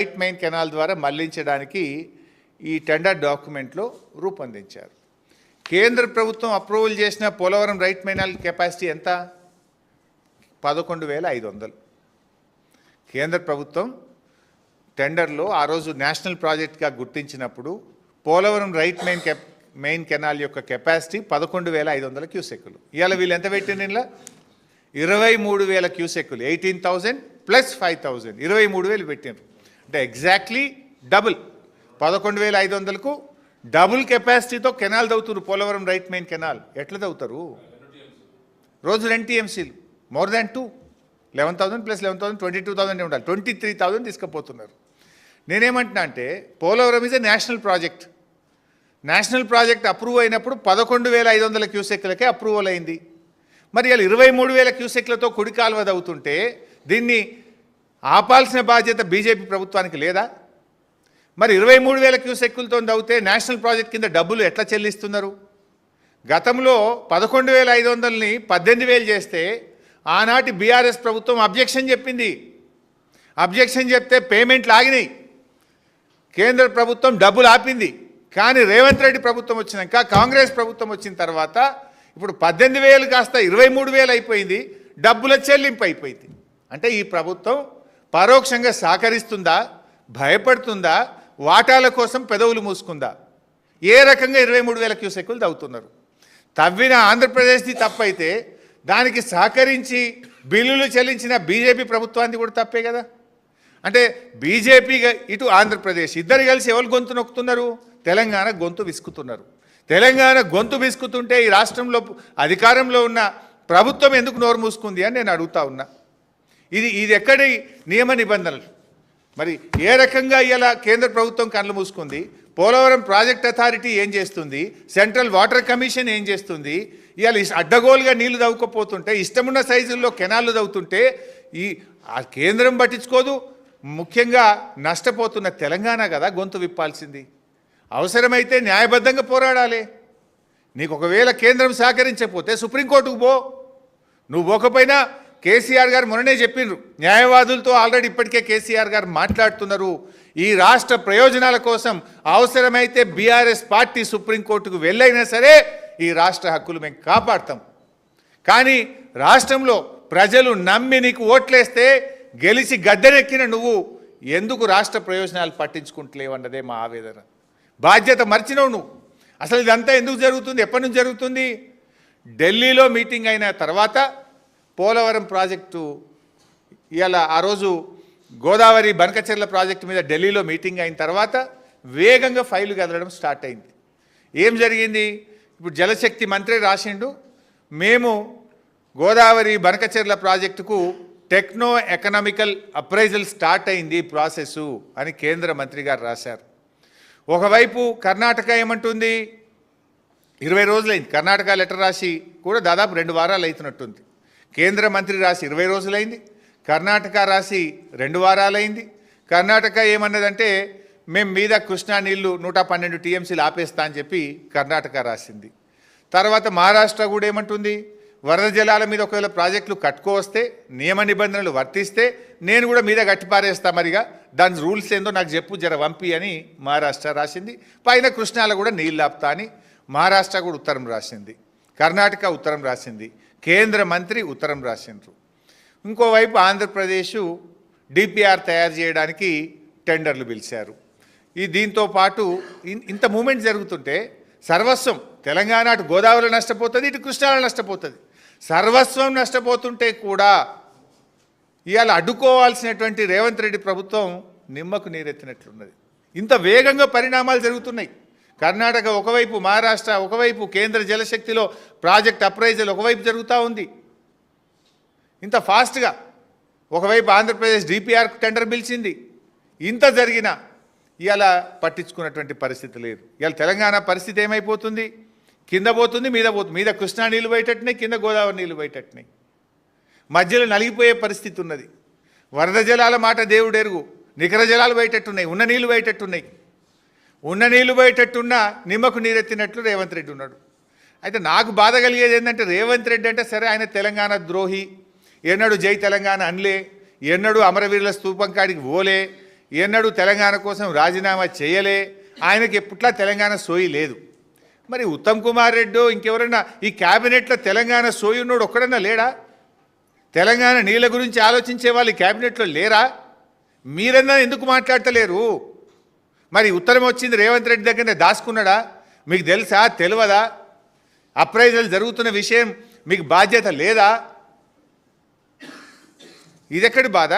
Right main canal ద్వారా మళ్లించడానికి ఈ tender డాక్యుమెంట్లో రూపొందించారు. కేంద్ర ప్రభుత్వం అప్రూవల్ చేసిన పోలవరం రైట్ మెయిన్ కెపాసిటీ ఎంత? 11,500. కేంద్ర ప్రభుత్వం టెండర్లో ఆ రోజు నేషనల్ ప్రాజెక్ట్గా గుర్తించినప్పుడు పోలవరం రైట్ మెయిన్ కెనాల్ యొక్క కెపాసిటీ 11,500 క్యూసెక్కులు. ఇవాళ వీళ్ళు ఎంత పెట్టింది? ఇలా 23,000 క్యూసెక్కులు. 18,000 ప్లస్ 5,000 23,000 పెట్టినారు. అంటే ఎగ్జాక్ట్లీ డబుల్. 11,500కు డబుల్ కెపాసిటీతో కెనాల్ తవ్వుతారు. పోలవరం రైట్ మెయిన్ కెనాల్ ఎట్లా తవ్వుతారు? రోజు 2 TMCలు, మోర్ దాన్ 2. 11,000 ప్లస్ 11,000 22,000 ఉండాలి. 23,000 తీసుకుపోతున్నారు. నేనేమంటున్నా అంటే Polavaram is a national project. National project approve అయినప్పుడు 11,500 క్యూసెక్లకే అప్రూవల్ అయింది. మరి ఇలా 23,000 క్యూసెక్లతో కుడి కాలువ తవ్వుతుంటే దీన్ని ఆపాల్సిన బాధ్యత బీజేపీ ప్రభుత్వానికి లేదా? మరి 23,000 క్యూసెక్కులతో తవ్వుతే నేషనల్ ప్రాజెక్ట్ కింద డబ్బులు ఎట్లా చెల్లిస్తున్నారు? గతంలో 11,500ని 18,000 చేస్తే ఆనాటి బీఆర్ఎస్ ప్రభుత్వం అబ్జెక్షన్ చెప్పింది. అబ్జెక్షన్ చెప్తే పేమెంట్లు ఆగినాయి. కేంద్ర ప్రభుత్వం డబ్బులు ఆపింది. కానీ రేవంత్ రెడ్డి ప్రభుత్వం వచ్చినాక, కాంగ్రెస్ ప్రభుత్వం వచ్చిన తర్వాత ఇప్పుడు 18,000 కాస్త 23,000 అయిపోయింది. డబ్బుల చెల్లింపు అయిపోయింది. అంటే ఈ ప్రభుత్వం పరోక్షంగా సహకరిస్తుందా, భయపడుతుందా, వాటాల కోసం పెదవులు మూసుకుందా? ఏ రకంగా 23,000 క్యూసెక్కులు తవ్వుతున్నారు? తవ్విన ఆంధ్రప్రదేశ్ది తప్పైతే దానికి సహకరించి బిల్లులు చెల్లించిన బీజేపీ ప్రభుత్వాన్ని కూడా తప్పే కదా. అంటే బీజేపీ ఇటు ఆంధ్రప్రదేశ్ ఇద్దరు కలిసి ఎవరు గొంతు నొక్కుతున్నారు? తెలంగాణ గొంతు విసుకుతున్నారు. తెలంగాణ గొంతు విసుకుతుంటే ఈ రాష్ట్రంలో అధికారంలో ఉన్న ప్రభుత్వం ఎందుకు నోరు మూసుకుంది అని నేను అడుగుతా ఉన్నా. ఇది ఎక్కడి నియమ నిబంధనలు? మరి ఏ రకంగా ఇలా కేంద్ర ప్రభుత్వం కళ్ళు మూసుకుంది? పోలవరం ప్రాజెక్ట్ అథారిటీ ఏం చేస్తుంది? సెంట్రల్ వాటర్ కమిషన్ ఏం చేస్తుంది? ఇవాళ అడ్డగోలుగా నీళ్లు తవ్వుకపోతుంటే, ఇష్టమున్న సైజుల్లో కెనాళ్ళు తవ్వుతుంటే ఆ కేంద్రం పట్టించుకోదు. ముఖ్యంగా నష్టపోతున్న తెలంగాణ కదా గొంతు విప్పాల్సింది. అవసరమైతే న్యాయబద్ధంగా పోరాడాలి. నీకు ఒకవేళ కేంద్రం సహకరించకపోతే సుప్రీంకోర్టుకు పో. నువ్వు పోకపోయినా కేసీఆర్ గారు మొన్ననే చెప్పిండ్రు, న్యాయవాదులతో ఆల్రెడీ ఇప్పటికే కేసీఆర్ గారు మాట్లాడుతున్నారు. ఈ రాష్ట్ర ప్రయోజనాల కోసం అవసరమైతే బీఆర్ఎస్ పార్టీ సుప్రీంకోర్టుకు వెళ్ళైనా సరే ఈ రాష్ట్ర హక్కులు మేము కాపాడుతాం. కానీ రాష్ట్రంలో ప్రజలు నమ్మి నీకు ఓట్లేస్తే గెలిచి గద్దెనెక్కిన నువ్వు ఎందుకు రాష్ట్ర ప్రయోజనాలు పట్టించుకుంటలేవన్నదే మా ఆవేదన. బాధ్యత మర్చినవు నువ్వు. అసలు ఇదంతా ఎందుకు జరుగుతుంది? ఎప్పటి నుంచి జరుగుతుంది? ఢిల్లీలో మీటింగ్ అయిన తర్వాత పోలవరం ప్రాజెక్టు ఇవాళ ఆ రోజు గోదావరి బనకచెర్ల ప్రాజెక్టు మీద ఢిల్లీలో మీటింగ్ అయిన తర్వాత వేగంగా ఫైలు కదలడం స్టార్ట్ అయింది. ఏం జరిగింది? ఇప్పుడు జలశక్తి మంత్రి రాసిండు, మేము గోదావరి బనకచెర్ల ప్రాజెక్టుకు టెక్నో ఎకనామికల్ అప్రైజల్ స్టార్ట్ అయింది ప్రాసెస్సు అని కేంద్ర మంత్రి గారు రాశారు. ఒకవైపు కర్ణాటక ఏమంటుంది? 20 రోజులైంది. కర్ణాటక లెటర్ రాసి కూడా దాదాపు 2 వారాలు అవుతున్నట్టుంది. కేంద్ర మంత్రి రాసి 20 రోజులైంది. కర్ణాటక రాసి 2 వారాలైంది. కర్ణాటక ఏమన్నదంటే మేము మీద కృష్ణా నీళ్లు 112 TMCలు ఆపేస్తా అని చెప్పి కర్ణాటక రాసింది. తర్వాత మహారాష్ట్ర కూడా ఏమంటుంది? వరద జలాల మీద ఒకవేళ ప్రాజెక్టులు కట్టుకోవస్తే, నియమ నిబంధనలు వర్తిస్తే నేను కూడా మీద గట్టిపారేస్తా, మరిగా దాని రూల్స్ ఏందో నాకు చెప్పు జర వంపి అని మహారాష్ట్ర రాసింది. పైన కృష్ణాలో కూడా నీళ్ళు ఆపుతా అని మహారాష్ట్ర కూడా ఉత్తరం రాసింది. కర్ణాటక ఉత్తరం రాసింది. కేంద్ర మంత్రి ఉత్తరం రాసిండ్రు. ఇంకోవైపు ఆంధ్రప్రదేశ్ డిపిఆర్ తయారు చేయడానికి టెండర్లు పిలిచారు. దీంతో పాటు ఇంత మూమెంట్ జరుగుతుంటే సర్వస్వం తెలంగాణ అటు గోదావరిలో నష్టపోతుంది, ఇటు కృష్ణాలో నష్టపోతుంది. సర్వస్వం నష్టపోతుంటే కూడా ఇవాళ అడ్డుకోవాల్సినటువంటి రేవంత్ రెడ్డి ప్రభుత్వం నిమ్మకు నీరెత్తినట్లున్నది. ఇంత వేగంగా పరిణామాలు జరుగుతున్నాయి. కర్ణాటక ఒకవైపు, మహారాష్ట్ర ఒకవైపు, కేంద్ర జలశక్తిలో ప్రాజెక్ట్ అప్రైజల్ ఒకవైపు జరుగుతూ ఉంది. ఇంత ఫాస్ట్గా ఒకవైపు ఆంధ్రప్రదేశ్ డిపిఆర్ టెండర్ పిలిచింది. ఇంత జరిగినా ఇవాళ పట్టించుకున్నటువంటి పరిస్థితి లేదు. ఇవాళ తెలంగాణ పరిస్థితి ఏమైపోతుంది? కింద పోతుంది, మీద పోతుంది. మీద కృష్ణా నీళ్ళు బయటట్టున్నాయి, కింద గోదావరి నీళ్ళు బయటట్టున్నాయి. మధ్యలో నలిగిపోయే పరిస్థితి ఉన్నది. వరద జలాల మాట దేవుడెరుగు, నికర జలాలు బయటట్టున్నాయి, ఉన్న నీళ్ళు బయటట్టున్నాయి. ఉన్న నీళ్ళు బయటట్టున్నా నిమ్మకు నీరెత్తినట్లు రేవంత్ రెడ్డి ఉన్నాడు. అయితే నాకు బాధ కలిగేది ఏంటంటే రేవంత్ రెడ్డి అంటే సరే ఆయన తెలంగాణ ద్రోహి, ఎన్నడూ జై తెలంగాణ అనలే, ఎన్నడూ అమరవీరుల స్తూపం కాడికి పోలే, ఎన్నడూ తెలంగాణ కోసం రాజీనామా చేయలే, ఆయనకి ఎప్పుట్లా తెలంగాణ సోయి లేదు. మరి ఉత్తమ్ కుమార్ రెడ్డి ఇంకెవరన్నా ఈ క్యాబినెట్లో తెలంగాణ సోయి ఉన్నోడు ఒక్కడన్నా లేడా? తెలంగాణ నీళ్ళ గురించి ఆలోచించే వాళ్ళు ఈ క్యాబినెట్లో లేరా? మీరన్నా ఎందుకు మాట్లాడతలేరు? మరి ఉత్తరం వచ్చింది రేవంత్ రెడ్డి దగ్గరనే దాచుకున్నాడా? మీకు తెలుసా తెలియదా? అప్రైజల్ జరుగుతున్న విషయం మీకు బాధ్యత లేదా? ఇదెక్కడి బాధ?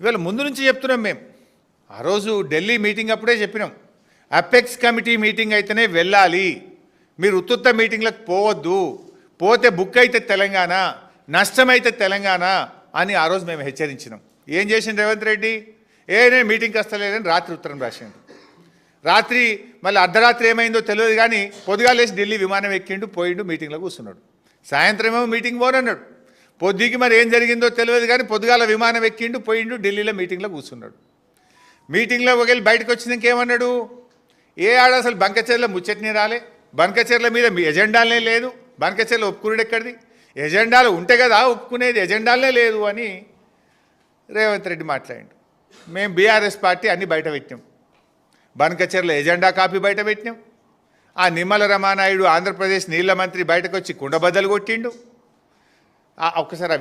ఇవాళ ముందు నుంచి చెప్తున్నాం మేము. ఆ రోజు ఢిల్లీ మీటింగ్ అప్పుడే చెప్పినాం, అపెక్స్ కమిటీ మీటింగ్ అయితేనే వెళ్ళాలి, మీరు ఉత్తుత్త మీటింగ్లకు పోవద్దు, పోతే బుక్ అయితే తెలంగాణ, నష్టమైతే తెలంగాణ అని ఆ రోజు మేము హెచ్చరించినాం. ఏం చేసిండు రేవంత్ రెడ్డి? నేను మీటింగ్కి వస్తలేదని రాత్రి ఉత్తరం రాసిండు. రాత్రి మళ్ళీ అర్ధరాత్రి ఏమైందో తెలియదు కానీ పొద్దుగాలేసి ఢిల్లీ విమానం ఎక్కిండు, పోయిండు, మీటింగ్లో కూర్చున్నాడు. సాయంత్రం ఏమో మీటింగ్ పోనన్నాడు. పొద్దుకి మరి ఏం జరిగిందో తెలియదు కానీ పొద్దుగాల విమానం ఎక్కిండు, పోయిండు, ఢిల్లీలో మీటింగ్లో కూర్చున్నాడు. మీటింగ్లో ఒకవేళ బయటకు వచ్చినాక ఏమన్నాడు? ఆడ అసలు బంకచర్ల ముచ్చట్నే రాలే, బంకచర్ల మీద మీ ఎజెండాలనే లేదు, బంకచర్ల ఒప్పుకునేది ఎక్కడిది? ఎజెండాలు ఉంటే కదా ఒప్పుకునేది, ఎజెండాలనే లేదు అని రేవంత్ రెడ్డి మాట్లాడిండు. మేము బీఆర్ఎస్ పార్టీ అన్ని బయట పెట్టినాం. బనకచర్ల ఎజెండా కాపీ బయట పెట్టినాం. ఆ నిమ్మల రమానాయుడు ఆంధ్రప్రదేశ్ నీళ్ల మంత్రి బయటకు వచ్చి కుండబద్దలు కొట్టిండు. ఒక్కసారి